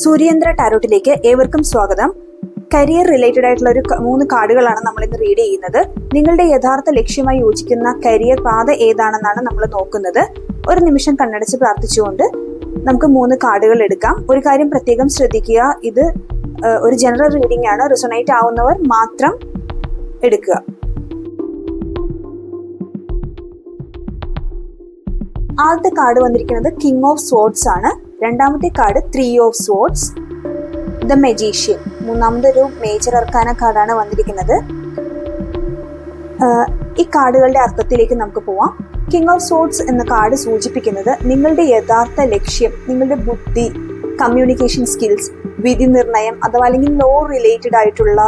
സൂര്യയന്ത്ര ടാരോട്ടിലേക്ക് ഏവർക്കും സ്വാഗതം. Career related ആയിട്ടുള്ള ഒരു 3 കാർഡുകളാണ് നമ്മൾ ഇന്ന് റീഡ് ചെയ്യുന്നത്. നിങ്ങളുടെ യഥാർത്ഥ ലക്ഷ്യമായി യോജിക്കുന്ന കരിയർ പാത ഏതാണെന്നാണ് നമ്മൾ നോക്കുന്നത്. ഒരു നിമിഷം കണ്ണടച്ച് പ്രാർത്ഥിച്ചുകൊണ്ട് നമുക്ക് 3 കാർഡുകൾ എടുക്കാം. ഒരു കാര്യം പ്രത്യേകം ശ്രദ്ധിക്കുക, ഇത് ഒരു ജനറൽ റീഡിംഗ് ആണ്. റിസൊണേറ്റ് ആവുന്നവർ മാത്രം എടുക്കുക. ആദ്യത്തെ കാർഡ് വന്നിരിക്കുന്നത് കിങ് ഓഫ് സ്വോർഡ്സ് ആണ്. രണ്ടാമത്തെ card 3 of swords, the magician. മൂന്നാമത്തെ ഒരു മേജർ അർക്കാന കാർഡാണ് വന്നിരിക്കുന്നത്. ഈ കാർഡുകളുടെ അർത്ഥത്തിലേക്ക് നമുക്ക് പോവാം. കിങ് ഓഫ് സ്വോർഡ്സ് എന്ന കാർഡ് സൂചിപ്പിക്കുന്നത് നിങ്ങളുടെ യഥാർത്ഥ ലക്ഷ്യം, നിങ്ങളുടെ ബുദ്ധി, കമ്മ്യൂണിക്കേഷൻ സ്കിൽസ്, വിധി നിർണയം അഥവാ അല്ലെങ്കിൽ ലോ റിലേറ്റഡ് ആയിട്ടുള്ള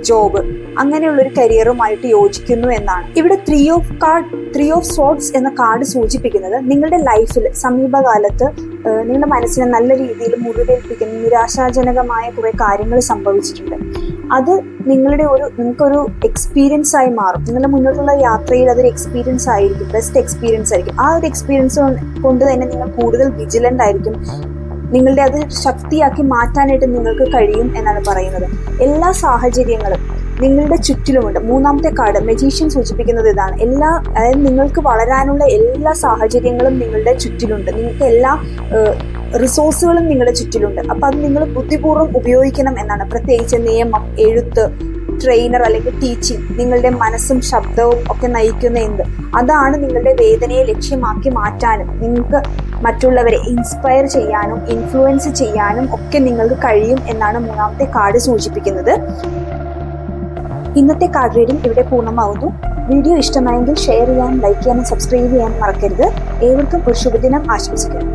ജോബ്, അങ്ങനെയുള്ള ഒരു കരിയറുമായിട്ട് യോജിക്കുന്നു എന്നാണ്. ഇവിടെ 3 ഓഫ് സ്വോർഡ്സ് എന്ന കാർഡ് സൂചിപ്പിക്കുന്നത് നിങ്ങളുടെ ലൈഫിൽ സമീപകാലത്ത് നിങ്ങളുടെ മനസ്സിനെ നല്ല രീതിയിൽ മുറിവേൽപ്പിക്കുന്ന നിരാശാജനകമായ കുറെ കാര്യങ്ങൾ സംഭവിച്ചിട്ടുണ്ട്. അത് നിങ്ങൾക്കൊരു എക്സ്പീരിയൻസ് ആയി മാറും. നിങ്ങളുടെ മുന്നോട്ടുള്ള യാത്രയിൽ അതൊരു എക്സ്പീരിയൻസ് ആയിരിക്കും, ബെസ്റ്റ് എക്സ്പീരിയൻസ് ആയിരിക്കും. ആ ഒരു എക്സ്പീരിയൻസ് കൊണ്ട് തന്നെ നിങ്ങൾ കൂടുതൽ വിജിലന്റ് ആയിരിക്കും. നിങ്ങളുടെ അത് ശക്തിയാക്കി മാറ്റാനായിട്ട് നിങ്ങൾക്ക് കഴിയും എന്നാണ് പറയുന്നത്. എല്ലാ സാഹചര്യങ്ങളും നിങ്ങളുടെ ചുറ്റിലുമുണ്ട്. മൂന്നാമത്തെ കാർഡ് മജീഷ്യൻ സൂചിപ്പിക്കുന്നത് ഇതാണ്. അതായത് നിങ്ങൾക്ക് വളരാനുള്ള എല്ലാ സാഹചര്യങ്ങളും നിങ്ങളുടെ ചുറ്റിലുണ്ട്. നിങ്ങൾക്ക് എല്ലാ റിസോഴ്സുകളും നിങ്ങളുടെ ചുറ്റിലുണ്ട്. അപ്പം അത് നിങ്ങൾ ബുദ്ധിപൂർവ്വം ഉപയോഗിക്കണം എന്നാണ്. പ്രത്യേകിച്ച് നിയമം, എഴുത്ത്, ട്രെയിനർ അല്ലെങ്കിൽ ടീച്ചിങ്, നിങ്ങളുടെ മനസ്സും ശബ്ദവും ഒക്കെ നയിക്കുന്ന അതാണ് നിങ്ങളുടെ വേദനയെ ലക്ഷ്യമാക്കി മാറ്റാനും നിങ്ങൾക്ക് മറ്റുള്ളവരെ ഇൻസ്പയർ ചെയ്യാനും ഇൻഫ്ലുവൻസ് ചെയ്യാനും ഒക്കെ നിങ്ങൾക്ക് കഴിയും എന്നാണ് മൂന്നാമത്തെ കാർഡ് സൂചിപ്പിക്കുന്നത്. ഇന്നത്തെ കാർഡ് റീഡിംഗ് ഇവിടെ പൂർണ്ണമാവുന്നു. വീഡിയോ ഇഷ്ടമായെങ്കിൽ ഷെയർ ചെയ്യാനും ലൈക്ക് ചെയ്യാനും സബ്സ്ക്രൈബ് ചെയ്യാനും മറക്കരുത്. ഏവർക്കും ഒരു ശുഭദിനം ആശംസിക്കുന്നു.